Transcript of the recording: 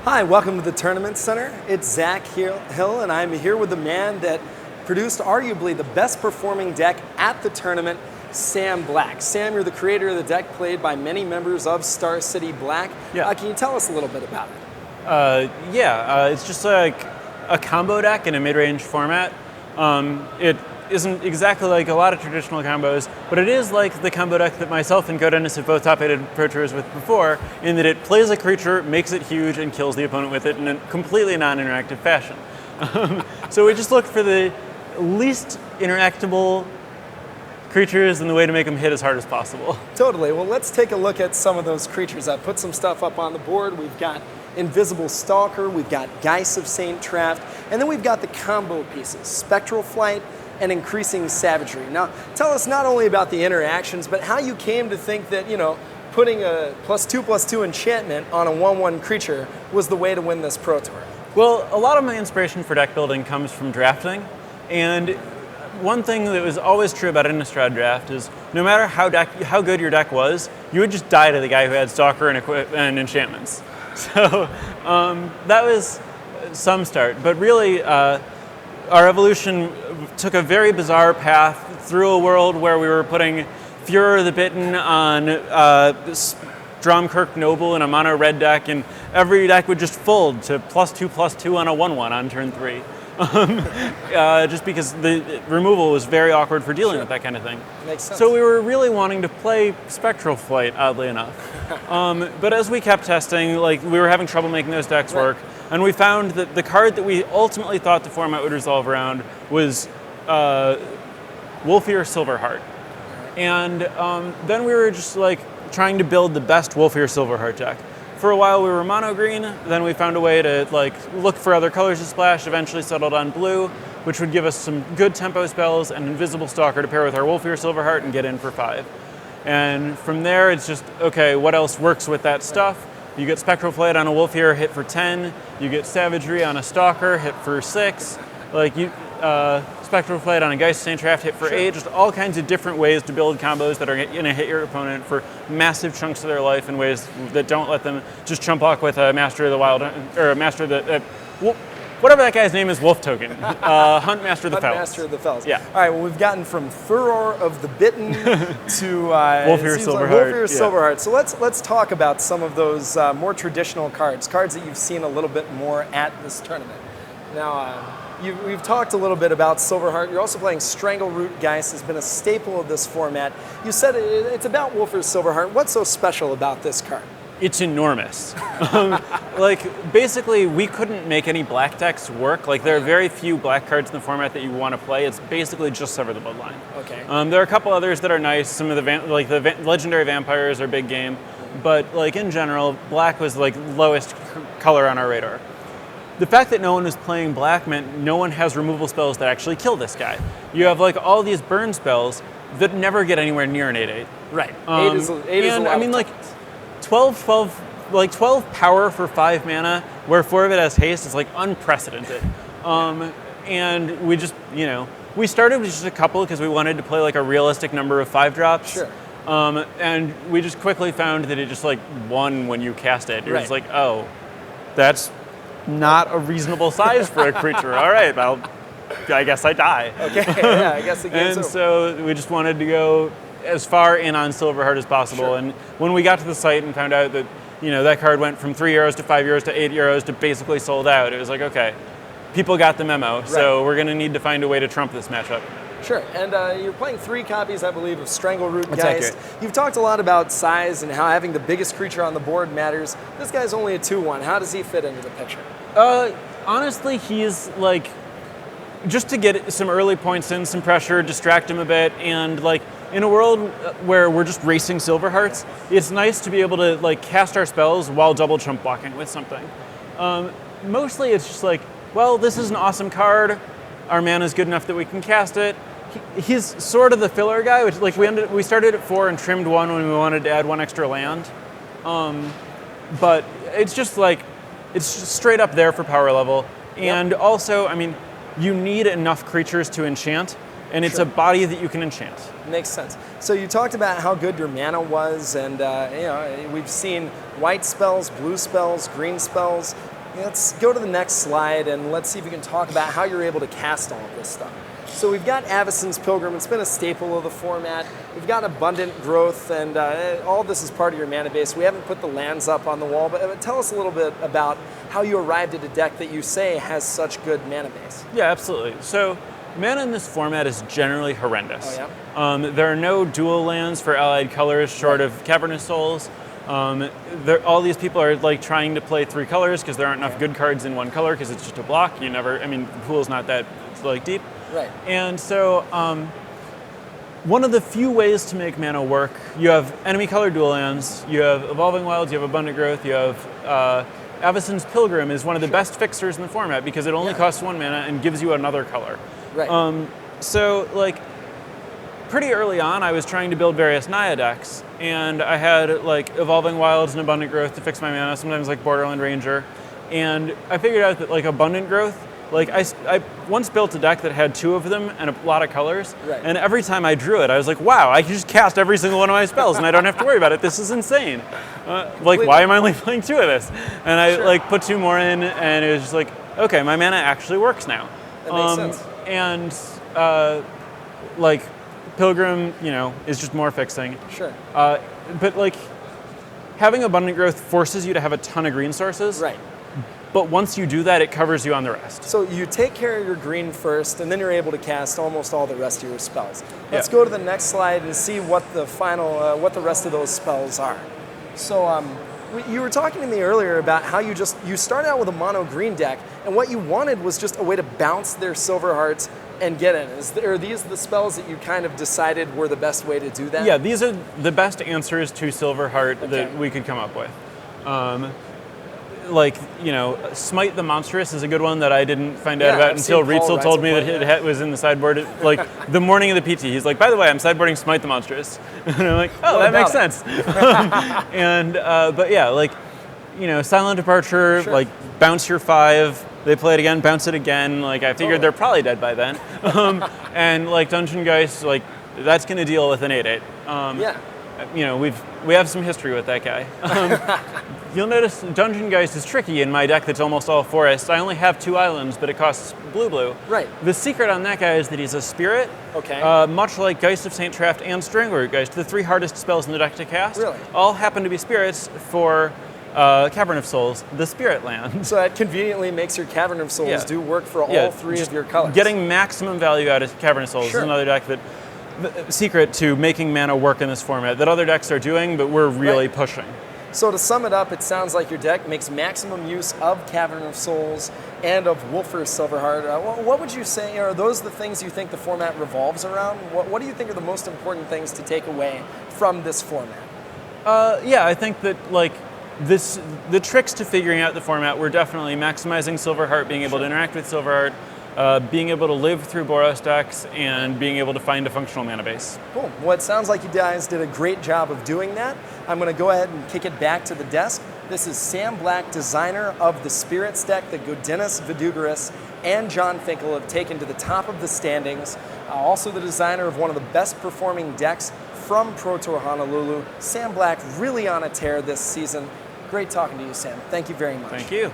Hi, welcome to the Tournament Center. It's Zac Hill, and I'm here with the man that produced arguably the best performing deck at the tournament, Sam Black. Sam, you're the creator of the deck played by many members of Star City Black. Yeah. Can you tell us a little bit about it? It's just like a combo deck in a mid-range format. It isn't exactly like a lot of traditional combos, but it is like the combo deck that myself and GoDennis have both top-aided Pro Tours with before, in that it plays a creature, makes it huge, and kills the opponent with it in a completely non-interactive fashion. So we just looked for the least interactable creatures and the way to make them hit as hard as possible. Totally. Well, let's take a look at some of those creatures. I've put some stuff up on the board. We've got Invisible Stalker, we've got Geists of St. Traft, and then we've got the combo pieces, Spectral Flight and Increasing Savagery. Now, tell us not only about the interactions, but how you came to think that, putting a +2/+2 enchantment on a 1/1 creature was the way to win this Pro Tour. Well, a lot of my inspiration for deck building comes from drafting, and one thing that was always true about an Innistrad draft is no matter how good your deck was, you would just die to the guy who had Stalker and enchantments. So that was some start, but really our evolution took a very bizarre path through a world where we were putting Furor the Bitten on Dromkirk Noble in a mono red deck, and every deck would just fold to +2/+2 on a 1/1 on turn 3. Just because the removal was very awkward for dealing with that kind of thing. Makes sense. So we were really wanting to play Spectral Flight, oddly enough. But as we kept testing, we were having trouble making those decks work, and we found that the card that we ultimately thought the format would resolve around was Wolfir Silverheart. And then we were just trying to build the best Wolfir Silverheart deck. For a while we were mono green, then we found a way to look for other colors to splash, eventually settled on blue, which would give us some good tempo spells and Invisible Stalker to pair with our Wolfir Silverheart and get in for 5. And from there it's just, okay, what else works with that stuff? You get Spectral Flight on a Wolfir, hit for 10. You get Savagery on a Stalker, hit for 6. Spectral Flight on a Geist St. Traft, hit for 8. Just all kinds of different ways to build combos that are going to hit your opponent for massive chunks of their life in ways that don't let them just chump block with a Master of the Wild, or a Master of the... whatever that guy's name is, Wolf Token. Hunt Master of the Fells. Master of the Fells. Yeah. All right, well, we've gotten from Furor of the Bitten to Wolfir Silverheart. Wolfir Silverheart. So let's talk about some of those more traditional cards that you've seen a little bit more at this tournament. Now, we've talked a little bit about Silverheart. You're also playing Strangleroot Geist. Has been a staple of this format. You said it's about Wolfir Silverheart. What's so special about this card? It's enormous. Basically, we couldn't make any black decks work. There are very few black cards in the format that you want to play. It's basically just Sever the Bloodline. Okay. There are a couple others that are nice. Some of the legendary vampires are big game, but in general, black was lowest color on our radar. The fact that no one was playing black meant no one has removal spells that actually kill this guy. You have all these burn spells that never get anywhere near an 8/8. Right. 8 is a lot. 12 power for 5 mana, where 4 of it has haste, is unprecedented. And we just, we started with just a couple because we wanted to play a realistic number of 5-drops. Sure. And we just quickly found that it just won when you cast it. It was oh, that's not a reasonable size for a creature. All right, I guess I die. Okay, yeah, I guess the game's And over. so we just wanted to go as far in on Silverheart as possible. Sure. And when we got to the site and found out that that card went from €3 to €5 to €8 to basically sold out, it was okay, people got the memo. So we're going to need to find a way to trump this matchup. Sure, and you're playing 3 copies, I believe, of Strangleroot That's Geist. accurate. You've talked a lot about size and how having the biggest creature on the board matters. This guy's only a 2/1. How does he fit into the picture? Honestly, he's just to get some early points in, some pressure, distract him a bit, and in a world where we're just racing Silverhearts, it's nice to be able to cast our spells while double chump blocking with something. Mostly it's just well, this is an awesome card. Our mana's good enough that we can cast it. He's sort of the filler guy, which we started at 4 and trimmed 1 when we wanted to add 1 extra land. But it's just it's just straight up there for power level. And also, you need enough creatures to enchant and it's Sure. a body that you can enchant. Makes sense. So you talked about how good your mana was, and we've seen white spells, blue spells, green spells. Let's go to the next slide, and let's see if we can talk about how you're able to cast all of this stuff. So we've got Avacyn's Pilgrim. It's been a staple of the format. We've got Abundant Growth, and all of this is part of your mana base. We haven't put the lands up on the wall, but tell us a little bit about how you arrived at a deck that you say has such good mana base. Yeah, absolutely. So mana in this format is generally horrendous. Oh, yeah? There are no dual lands for allied colors short of Cavern of Souls. All these people are like trying to play 3 colors because there aren't enough good cards in 1 color because it's just a block. The pool's not that like deep. Right. And so one of the few ways to make mana work, you have enemy color dual lands, you have Evolving Wilds, you have Abundant Growth, you have Avacyn's Pilgrim is one of the best fixers in the format because it only costs 1 mana and gives you another color. Right. So like pretty early on, I was trying to build various Naya decks, and I had like Evolving Wilds and Abundant Growth to fix my mana, sometimes like Borderland Ranger, and I figured out that like Abundant Growth, like I once built a deck that had 2 of them and a lot of colors, Right. and every time I drew it, I was like, wow, I can just cast every single one of my spells and I don't have to worry about it. This is insane. Like, why am I only playing 2 of this? And I like put 2 more in, and it was just like, okay, my mana actually works now. That makes sense. And like Pilgrim, is just more fixing. Sure. But like having Abundant Growth forces you to have a ton of green sources. Right. But once you do that, it covers you on the rest. So you take care of your green first, and then you're able to cast almost all the rest of your spells. Let's Yeah. go to the next slide and see what the what the rest of those spells are. So you were talking to me earlier about how you started out with a mono green deck, and what you wanted was just a way to bounce their Silverhearts and get in. Are these the spells that you kind of decided were the best way to do that? Yeah, these are the best answers to Silverheart that we could come up with. Smite the Monstrous is a good one that I didn't find out about until Rietzel told me that it was in the sideboard. Like the morning of the PT, he's like, by the way, I'm sideboarding Smite the Monstrous. And I'm like, oh, that makes sense. But yeah, Silent Departure, Sure. like bounce your 5, they play it again, bounce it again. Like I figured they're probably dead by then. And like Dungeon Geists, like that's going to deal with an 8/8. We have some history with that guy. You'll notice Dungeon Geist is tricky in my deck that's almost all forests. I only have 2 islands, but it costs blue. Right. The secret on that guy is that he's a spirit. Okay. Much like Geist of St. Traft and Strangleroot Geist, the 3 hardest spells in the deck to cast. Really? All happen to be spirits for Cavern of Souls, the spirit land. So that conveniently makes your Cavern of Souls do work for all 3 of your colors. Getting maximum value out of Cavern of Souls is another deck that the secret to making mana work in this format that other decks are doing, but we're really pushing. So to sum it up, it sounds like your deck makes maximum use of Cavern of Souls and of Wolfir Silverheart. What would you say, are those the things you think the format revolves around? What do you think are the most important things to take away from this format? I think that the tricks to figuring out the format were definitely maximizing Silverheart, being able to interact with Silverheart, being able to live through Boros decks, and being able to find a functional mana base. Cool. Well, it sounds like you guys did a great job of doing that. I'm going to go ahead and kick it back to the desk. This is Sam Black, designer of the Spirits deck that Godinez Vidugaris and John Finkel have taken to the top of the standings. Also the designer of one of the best performing decks from Pro Tour Honolulu. Sam Black really on a tear this season. Great talking to you, Sam. Thank you very much. Thank you.